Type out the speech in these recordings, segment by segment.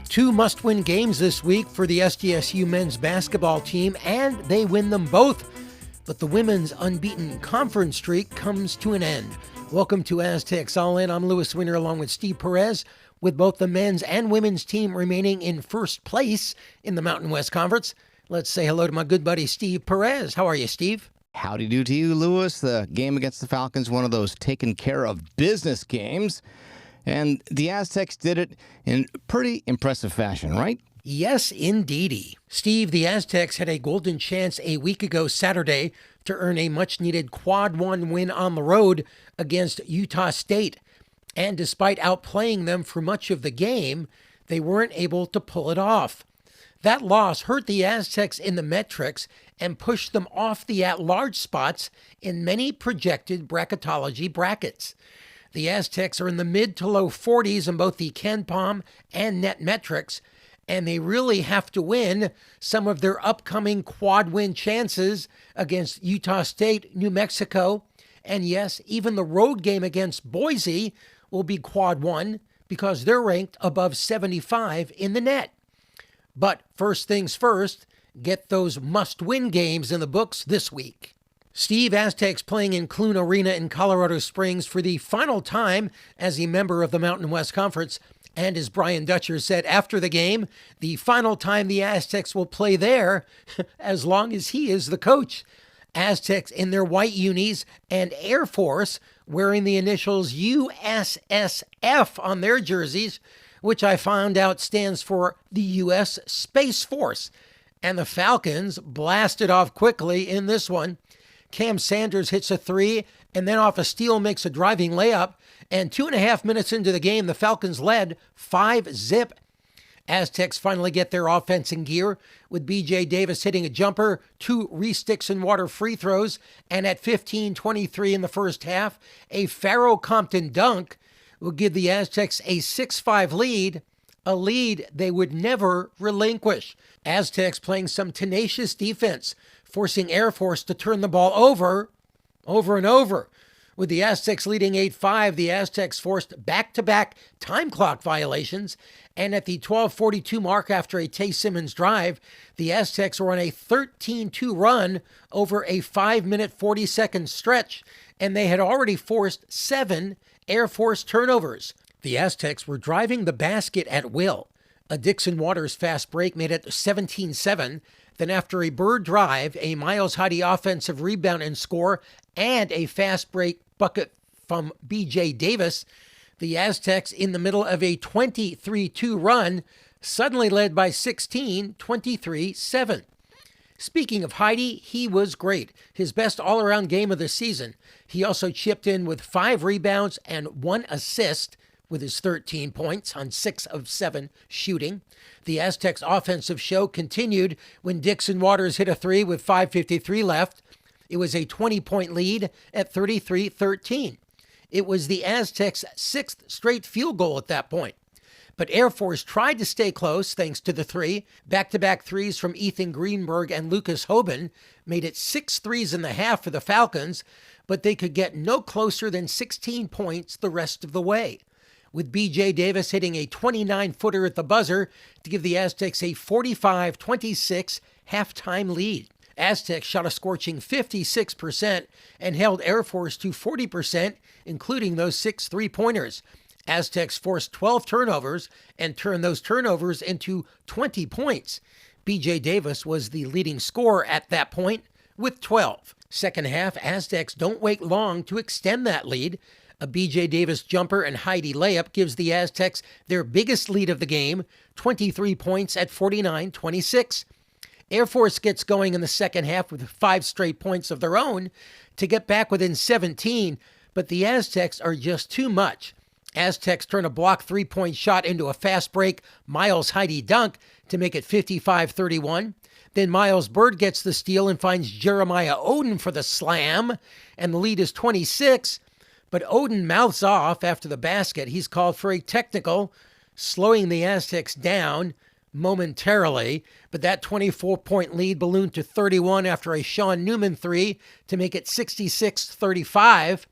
Two must-win games this week for the SDSU men's basketball team, and they win them both. But the women's unbeaten conference streak comes to an end. Welcome to Aztecs All In. I'm Weiner along with Steve Perez, with both the men's and women's team remaining in first place in the Mountain West Conference. Let's say hello to my good buddy Steve Perez. How are you, Steve? Howdy do to you, Lewis. The game against the Falcons, one of those taken care of business games. And the Aztecs did it in pretty impressive fashion, right? Yes, indeedy. Steve, the Aztecs had a golden chance a week ago Saturday to earn a much-needed quad one win on the road against Utah State. And despite outplaying them for much of the game, they weren't able to pull it off. That loss hurt the Aztecs in the metrics and pushed them off the at-large spots in many projected bracketology brackets. The Aztecs are in the mid to low 40s in both the KenPom and net metrics, and they really have to win some of their upcoming quad win chances against Utah State, New Mexico, and yes, even the road game against Boise will be quad one because they're ranked above 75 in the net. But first things first, get those must-win games in the books this week. Steve, Aztecs playing in Clune Arena in Colorado Springs for the final time as a member of the Mountain West Conference. And as Brian Dutcher said after the game, the final time the Aztecs will play there as long as he is the coach. Aztecs in their white unis and Air Force wearing the initials USSF on their jerseys, which I found out stands for the U.S. Space Force. And the Falcons blasted off quickly in this one. Cam Sanders hits a three and then off a steal makes a driving layup. And 2.5 minutes into the game, the Falcons led 5-0. Aztecs finally get their offense in gear with BJ Davis hitting a jumper, 2 re-sticks and water free throws, and at 15:23 in the first half, a Pharaoh Compton dunk will give the Aztecs a 6-5 lead, a lead they would never relinquish. Aztecs playing some tenacious defense, forcing Air Force to turn the ball over and over. With the Aztecs leading 8-5, the Aztecs forced back-to-back time clock violations, and at the 12:42 mark after a Tay Simmons drive, the Aztecs were on a 13-2 run over a 5-minute 40-second stretch, and they had already forced 7 Air Force turnovers. The Aztecs were driving the basket at will. A Dixon Waters fast break made it 17-7. Then after a Bird drive, a Miles Heide offensive rebound and score, and a fast break bucket from BJ Davis, the Aztecs in the middle of a 23-2 run suddenly led by 16, 23-7. Speaking of Heide, he was great. His best all-around game of the season. He also chipped in with 5 rebounds and 1 assist with his 13 points on 6 of 7 shooting. The Aztecs' offensive show continued when Dixon Waters hit a 3 with 5:53 left. It was a 20-point lead at 33-13. It was the Aztecs' 6th straight field goal at that point. But Air Force tried to stay close thanks to the 3. Back-to-back threes from Ethan Greenberg and Lucas Hoban made it 6 threes in the half for the Falcons, but they could get no closer than 16 points the rest of the way, with BJ Davis hitting a 29-footer at the buzzer to give the Aztecs a 45-26 halftime lead. Aztecs shot a scorching 56% and held Air Force to 40%, including those 6 three-pointers. Aztecs forced 12 turnovers and turned those turnovers into 20 points. BJ Davis was the leading scorer at that point with 12. Second half, Aztecs don't wait long to extend that lead. A BJ Davis jumper and Heide layup gives the Aztecs their biggest lead of the game, 23 points at 49-26. Air Force gets going in the second half with 5 straight points of their own to get back within 17, but the Aztecs are just too much. Aztecs turn a blocked 3-point shot into a fast break Miles Heide dunk to make it 55-31. Then Miles Bird gets the steal and finds Jeremiah Oden for the slam, and the lead is 26. But Oden mouths off after the basket. He's called for a technical, slowing the Aztecs down. momentarily, but that 24-point lead ballooned to 31 after a Sean Newman three to make it 66-35.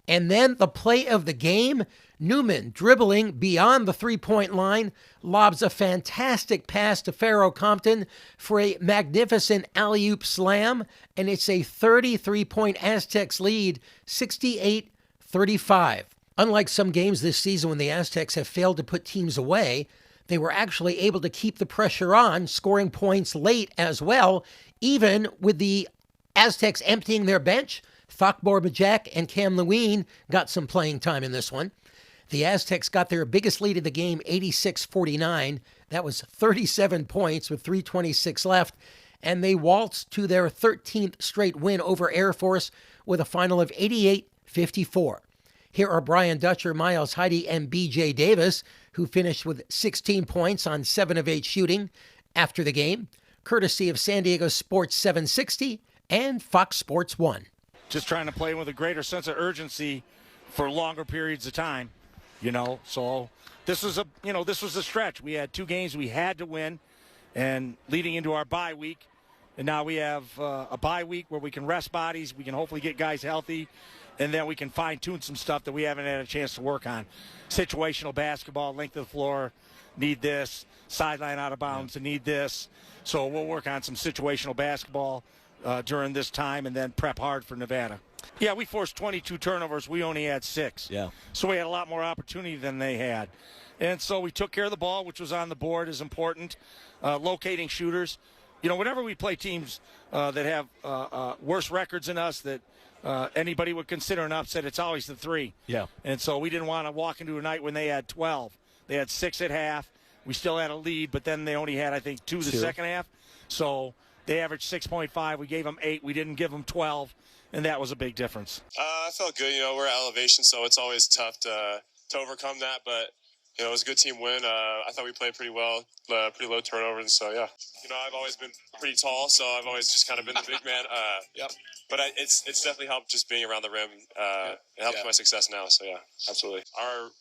And then the play of the game, Newman dribbling beyond the three-point line, lobs a fantastic pass to Pharaoh Compton for a magnificent alley-oop slam, and it's a 33-point Aztecs lead, 68-35. Unlike some games this season when the Aztecs have failed to put teams away, they were actually able to keep the pressure on, scoring points late as well, even with the Aztecs emptying their bench. Thakbor Bajak and Cam Lewin got some playing time in this one. The Aztecs got their biggest lead of the game, 86-49. That was 37 points with 3:26 left. And they waltzed to their 13th straight win over Air Force with a final of 88-54. Here are Brian Dutcher, Miles Heide, and BJ Davis, who finished with 16 points on 7 of 8 shooting after the game, courtesy of San Diego Sports 760 and Fox Sports 1. Just trying to play with a greater sense of urgency for longer periods of time, So this was a stretch. We had 2 games we had to win, and leading into our bye week, and now we have a bye week where we can rest bodies, we can hopefully get guys healthy, and then we can fine-tune some stuff that we haven't had a chance to work on. Situational basketball, length of the floor, need this. Sideline out of bounds, need this. So we'll work on some situational basketball during this time and then prep hard for Nevada. Yeah, we forced 22 turnovers. We only had 6. Yeah. So we had a lot more opportunity than they had. And so we took care of the ball, which was on the board, is important. Locating shooters. Whenever we play teams that have worse records than us that anybody would consider an upset, it's always the 3. Yeah. And so we didn't want to walk into a night when they had 12. They had 6 at half. We still had a lead, but then they only had, I think, 2 the second half. So they averaged 6.5. We gave them 8. We didn't give them 12, and that was a big difference. I felt good. We're at elevation, so it's always tough to overcome that. But, it was a good team win. I thought we played pretty well, pretty low turnovers. So, yeah. I've always been pretty tall, so I've always just kind of been the big man. Yep. But it's definitely helped just being around the rim. It helps my success now. So, yeah, absolutely. Our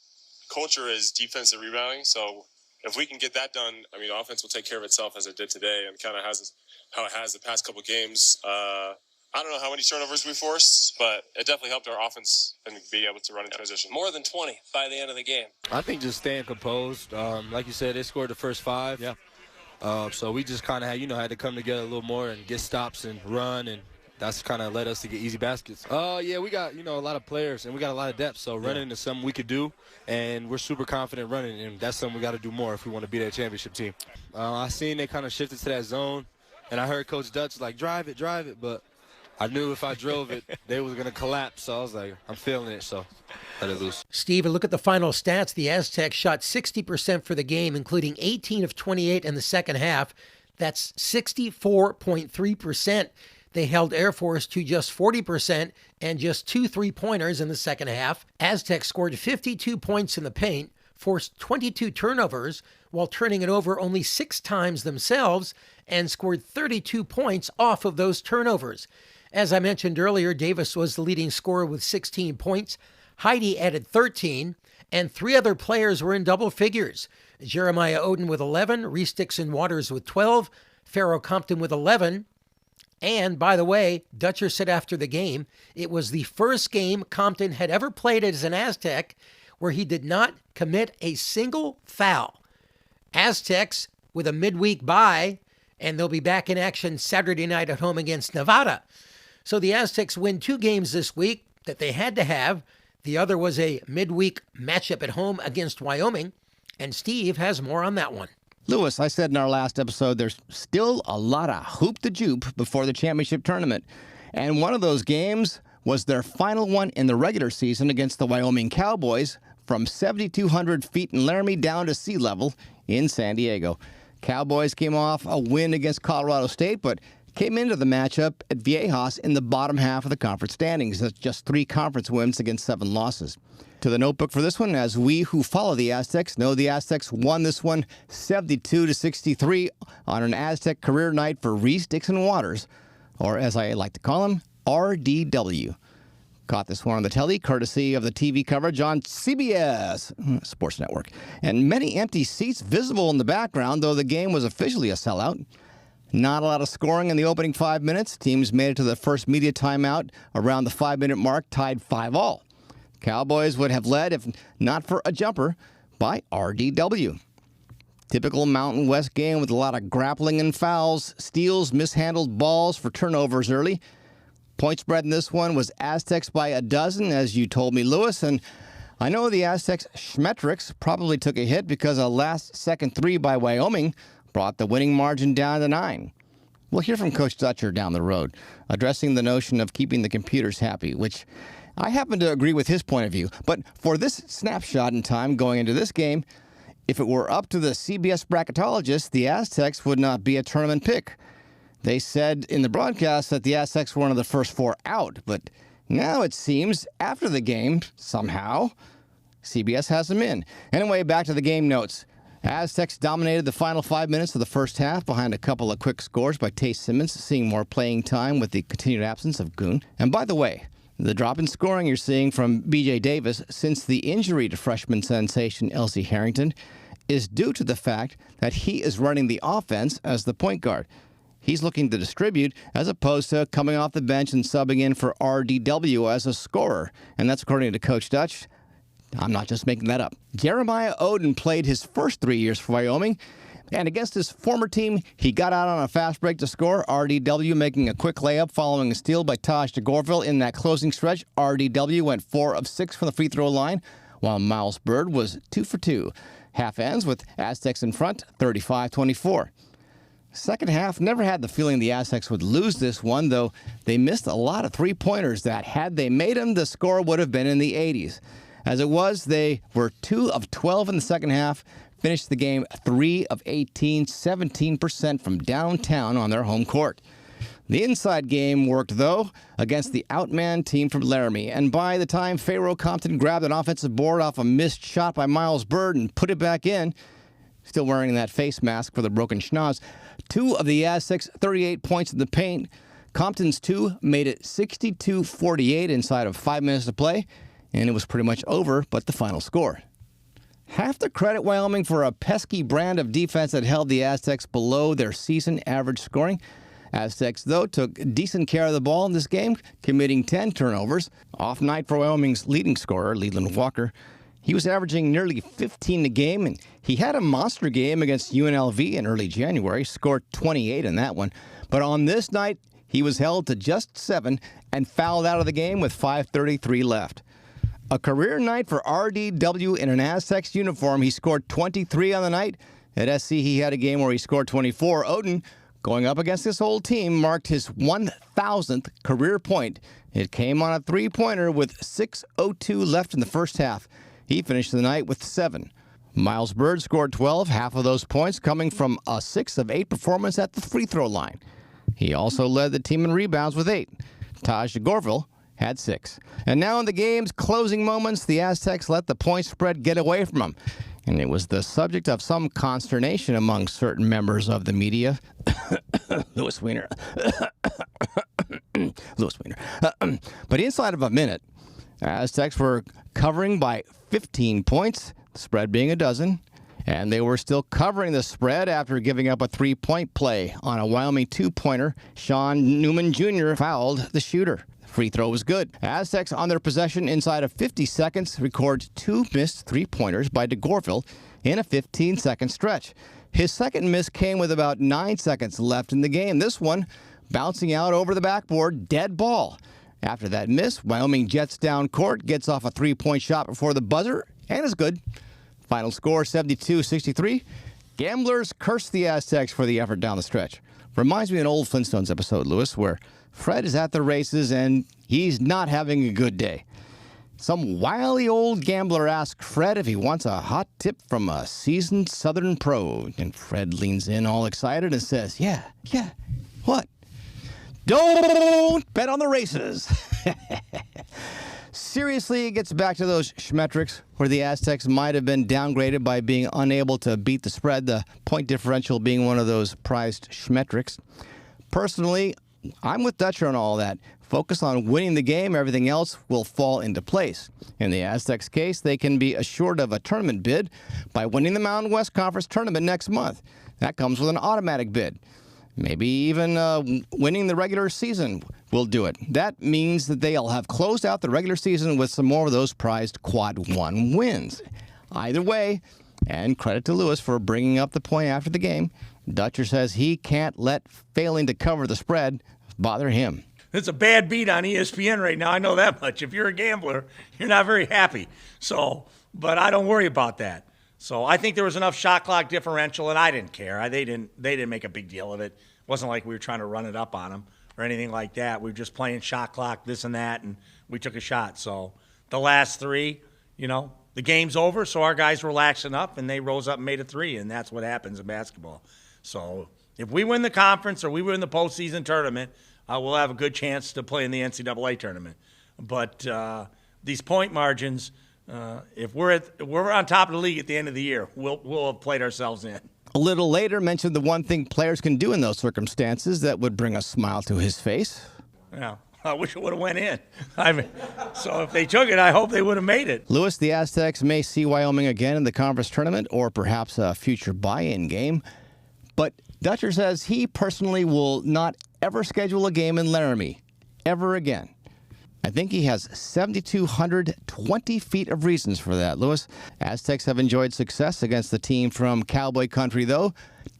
culture is defensive rebounding, so if we can get that done, the offense will take care of itself as it did today and kind of how it has the past couple games. I don't know how many turnovers we forced, but it definitely helped our offense and be able to run in transition. More than 20 by the end of the game. I think just staying composed. Like you said, they scored the first 5. Yeah. So we just kind of had to come together a little more and get stops and run, and that's kind of led us to get easy baskets. Yeah, we got, a lot of players, and we got a lot of depth. So running is something we could do, and we're super confident running, and that's something we got to do more if we want to be that championship team. I seen they kind of shifted to that zone, and I heard Coach Dutch drive it, but I knew if I drove it, they was going to collapse. So I was like, I'm feeling it, so let it loose. Steve, look at the final stats. The Aztecs shot 60% for the game, including 18 of 28 in the second half. That's 64.3%. They held Air Force to just 40% and just 2 3-pointers in the second half. Aztecs scored 52 points in the paint, forced 22 turnovers while turning it over only 6 times themselves, and scored 32 points off of those turnovers. As I mentioned earlier, Davis was the leading scorer with 16 points. Heide added 13, and 3 other players were in double figures. Jeremiah Oden with 11, Reese Dixon Waters with 12, Pharaoh Compton with 11. And, by the way, Dutcher said after the game, it was the first game Compton had ever played as an Aztec where he did not commit a single foul. Aztecs with a midweek bye, and they'll be back in action Saturday night at home against Nevada. So the Aztecs win 2 games this week that they had to have. The other was a midweek matchup at home against Wyoming, and Steve has more on that one. Lewis, I said in our last episode, there's still a lot of hoop to jupe before the championship tournament. And one of those games was their final one in the regular season against the Wyoming Cowboys from 7,200 feet in Laramie down to sea level in San Diego. Cowboys came off a win against Colorado State, but came into the matchup at Viejas in the bottom half of the conference standings. That's just 3 conference wins against 7 losses. To the notebook for this one, as we who follow the Aztecs know the Aztecs won this one 72-63 on an Aztec career night for Reese Dixon Waters, or as I like to call him, RDW. Caught this one on the telly, courtesy of the TV coverage on CBS Sports Network. And many empty seats visible in the background, though the game was officially a sellout. Not a lot of scoring in the opening 5 minutes. Teams made it to the first media timeout around the 5-minute mark, tied 5-all. Cowboys would have led, if not for a jumper, by RDW. Typical Mountain West game with a lot of grappling and fouls, steals, mishandled balls for turnovers early. Point spread in this one was Aztecs by a dozen, as you told me, Lewis. And I know the Aztecs' Schmetrics probably took a hit because a last-second three by Wyoming brought the winning margin down to 9. We'll hear from Coach Dutcher down the road, addressing the notion of keeping the computers happy, which I happen to agree with his point of view. But for this snapshot in time going into this game, if it were up to the CBS bracketologists, the Aztecs would not be a tournament pick. They said in the broadcast that the Aztecs were one of the first 4 out, but now it seems after the game, somehow, CBS has them in. Anyway, back to the game notes. Aztecs dominated the final 5 minutes of the first half behind a couple of quick scores by Tay Simmons, seeing more playing time with the continued absence of Goon. And by the way, the drop in scoring you're seeing from BJ Davis since the injury to freshman sensation Elsie Harrington is due to the fact that he is running the offense as the point guard. He's looking to distribute as opposed to coming off the bench and subbing in for RDW as a scorer. And that's according to Coach Dutch. I'm not just making that up. Jeremiah Oden played his first 3 years for Wyoming. And against his former team, he got out on a fast break to score. RDW making a quick layup following a steal by Taj DeGorville in that closing stretch. RDW went 4 of 6 from the free throw line, while Miles Bird was 2 for 2. Half ends with Aztecs in front, 35-24. Second half, never had the feeling the Aztecs would lose this one, though they missed a lot of three-pointers that, had they made them, the score would have been in the 80s. As it was, they were 2 of 12 in the second half, finished the game 3 of 18, 17% from downtown on their home court. The inside game worked, though, against the outman team from Laramie, and by the time Pharaoh Compton grabbed an offensive board off a missed shot by Miles Bird and put it back in, still wearing that face mask for the broken schnoz, 2 of the Aztecs' 38 points in the paint. Compton's 2 made it 62-48 inside of 5 minutes to play, and it was pretty much over but the final score. Have to credit Wyoming for a pesky brand of defense that held the Aztecs below their season average scoring. Aztecs, though, took decent care of the ball in this game, committing 10 turnovers. Off night for Wyoming's leading scorer, Leland Walker. He was averaging nearly 15 a game, and he had a monster game against UNLV in early January, scored 28 in that one. But on this night, he was held to just 7 and fouled out of the game with 5:33 left. A career night for RDW in an Aztecs uniform. He scored 23 on the night. At SC, he had a game where he scored 24. Oden, going up against this old team, marked his 1,000th career point. It came on a three-pointer with 6:02 left in the first half. He finished the night with 7. Miles Bird scored 12, half of those points coming from a 6 of 8 performance at the free throw line. He also led the team in rebounds with 8. Taj DeGorville had 6. And now in the game's closing moments, the Aztecs let the point spread get away from them. And it was the subject of some consternation among certain members of the media. Louis Weiner. Louis Weiner. But inside of a minute, Aztecs were covering by 15 points, the spread being a dozen, and they were still covering the spread after giving up a 3-point play on a Wyoming 2-pointer. Sean Newman Jr. fouled the shooter. The free throw was good. Aztecs on their possession inside of 50 seconds record 2 missed 3-pointers by DeGorville in a 15-second stretch. His second miss came with about 9 seconds left in the game. This one bouncing out over the backboard, dead ball. After that miss, Wyoming jets down court, gets off a 3-point shot before the buzzer, and is good. Final score, 72-63. Gamblers curse the Aztecs for the effort down the stretch. Reminds me of an old Flintstones episode, Lewis, where Fred is at the races and he's not having a good day. Some wily old gambler asks Fred if he wants a hot tip from a seasoned Southern pro. And Fred leans in all excited and says, yeah, what? Don't bet on the races. Seriously, it gets back to those Schmetrics where the Aztecs might have been downgraded by being unable to beat the spread, the point differential being one of those prized Schmetrics. Personally, I'm with Dutcher on all that. Focus on winning the game. Everything else will fall into place. In the Aztecs' case, they can be assured of a tournament bid by winning the Mountain West Conference tournament next month. That comes with an automatic bid. Maybe even winning the regular season will do it. That means that they'll have closed out the regular season with some more of those prized Quad 1 wins. Either way, and credit to Lewis for bringing up the point after the game, Dutcher says he can't let failing to cover the spread bother him. It's a bad beat on ESPN right now. I know that much. If you're a gambler, you're not very happy. But I don't worry about that. So I think there was enough shot clock differential, and I didn't care. They didn't make a big deal of it. It wasn't like we were trying to run it up on them or anything like that. We were just playing shot clock, this and that, and we took a shot. So the last three, the game's over, so our guys were laxing up, and they rose up and made a three, and that's what happens in basketball. So if we win the conference or we win the postseason tournament, we'll have a good chance to play in the NCAA tournament. But these point margins, if we're on top of the league at the end of the year, we'll have played ourselves in. A little later, mentioned the one thing players can do in those circumstances that would bring a smile to his face. Yeah, I wish it would have went in. So if they took it, I hope they would have made it. Lewis, the Aztecs may see Wyoming again in the conference tournament or perhaps a future buy-in game. But Dutcher says he personally will not ever schedule a game in Laramie, ever again. I think he has 7,220 feet of reasons for that, Lewis. Aztecs have enjoyed success against the team from Cowboy Country, though,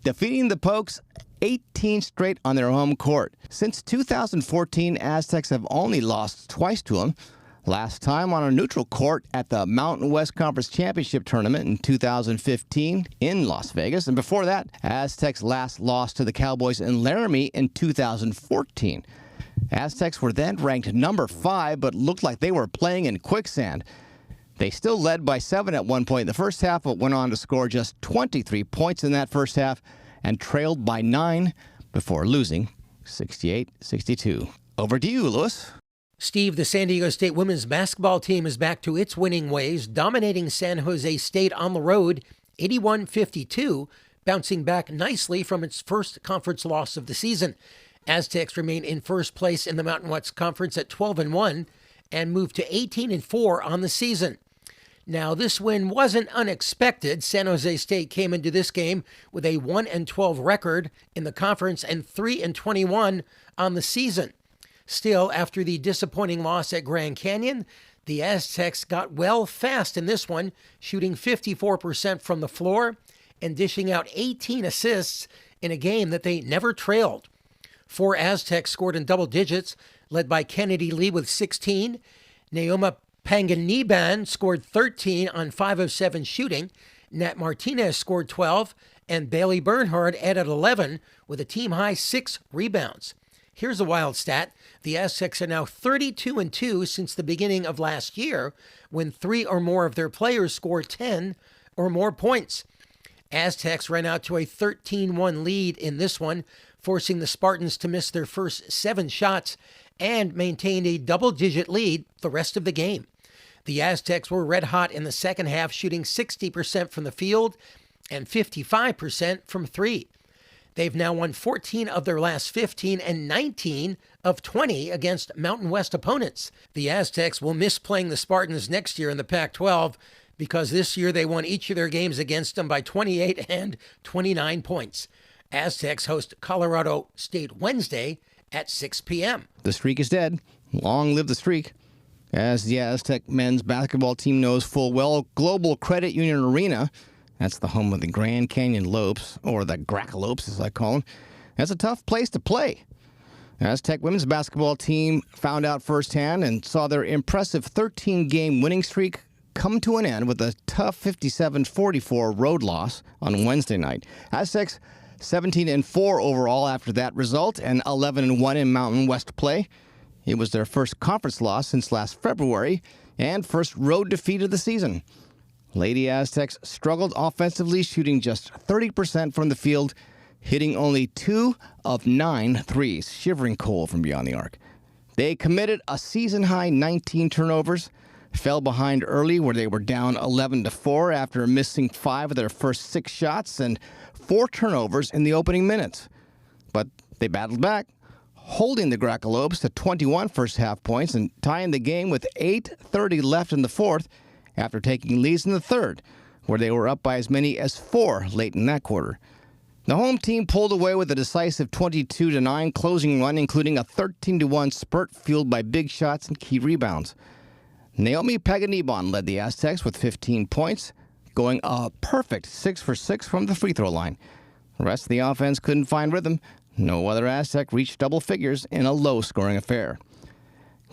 defeating the Pokes 18 straight on their home court. Since 2014, Aztecs have only lost twice to them. Last time on a neutral court at the Mountain West Conference Championship Tournament in 2015 in Las Vegas. And before that, Aztecs last lost to the Cowboys in Laramie in 2014. Aztecs were then ranked number 5, but looked like they were playing in quicksand. They still led by 7 at one point in the first half, but went on to score just 23 points in that first half and trailed by 9 before losing 68-62. Over to you, Lewis. Steve, the San Diego State women's basketball team is back to its winning ways, dominating San Jose State on the road 81-52, bouncing back nicely from its first conference loss of the season. Aztecs remain in first place in the Mountain West Conference at 12-1 and move to 18-4 on the season. Now, this win wasn't unexpected. San Jose State came into this game with a 1-12 record in the conference and 3-21 on the season. Still, after the disappointing loss at Grand Canyon, the Aztecs got well fast in this one, shooting 54% from the floor and dishing out 18 assists in a game that they never trailed. 4 Aztecs scored in double digits, led by Kennedy Lee with 16. Naoma Panganiban scored 13 on 5 of 7 shooting. Nat Martinez scored 12, and Bailey Bernhard added 11 with a team-high 6 rebounds. Here's a wild stat. The Aztecs are now 32-2 since the beginning of last year, when 3 or more of their players scored 10 or more points. Aztecs ran out to a 13-1 lead in this one, forcing the Spartans to miss their first 7 shots and maintained a double-digit lead the rest of the game. The Aztecs were red hot in the second half, shooting 60% from the field and 55% from 3. They've now won 14 of their last 15 and 19 of 20 against Mountain West opponents. The Aztecs will miss playing the Spartans next year in the Pac-12 because this year they won each of their games against them by 28 and 29 points. Aztecs host Colorado State Wednesday at 6 p.m. The streak is dead. Long live the streak. As the Aztec men's basketball team knows full well, Global Credit Union Arena, that's the home of the Grand Canyon Lopes, or the Grackalopes as I call them, that's a tough place to play. Aztec women's basketball team found out firsthand and saw their impressive 13-game winning streak come to an end with a tough 57-44 road loss on Wednesday night. Aztecs 17-4 overall after that result and 11-1 in Mountain West play. It was their first conference loss since last February and first road defeat of the season. Lady Aztecs struggled offensively, shooting just 30% from the field, hitting only 2 of 9 threes, shivering cold from beyond the arc. They committed a season-high 19 turnovers, fell behind early where they were down 11-4 after missing 5 of their first 6 shots and 4 turnovers in the opening minutes. But they battled back, holding the Gracalopes to 21 first-half points and tying the game with 8:30 left in the fourth after taking leads in the third, where they were up by as many as 4 late in that quarter. The home team pulled away with a decisive 22-9 closing run, including a 13-1 spurt fueled by big shots and key rebounds. Naomi Paganibon led the Aztecs with 15 points, going a perfect 6 for 6 from the free throw line. The rest of the offense couldn't find rhythm. No other Aztec reached double figures in a low-scoring affair.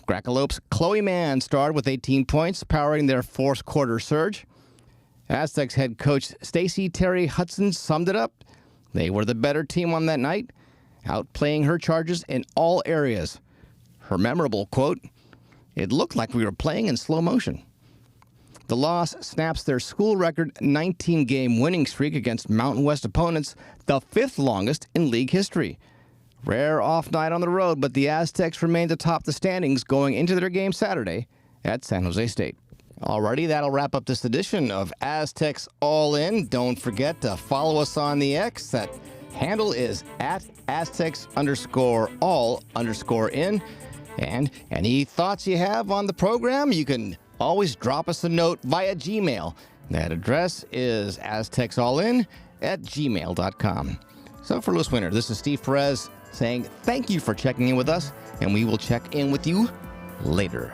Gracalope's Chloe Mann starred with 18 points, powering their fourth quarter surge. Aztecs head coach Stacey Terry Hudson summed it up. They were the better team on that night, outplaying her charges in all areas. Her memorable quote, "It looked like we were playing in slow motion." The loss snaps their school record 19-game winning streak against Mountain West opponents, the 5th longest in league history. Rare off night on the road, but the Aztecs remained atop the standings going into their game Saturday at San Jose State. Alrighty, that'll wrap up this edition of Aztecs All In. Don't forget to follow us on the X. That handle is at Aztecs_all_in. And any thoughts you have on the program, you can always drop us a note via Gmail. That address is aztecsallin@gmail.com. So for Louis Weiner, this is Steve Perez saying thank you for checking in with us, and we will check in with you later.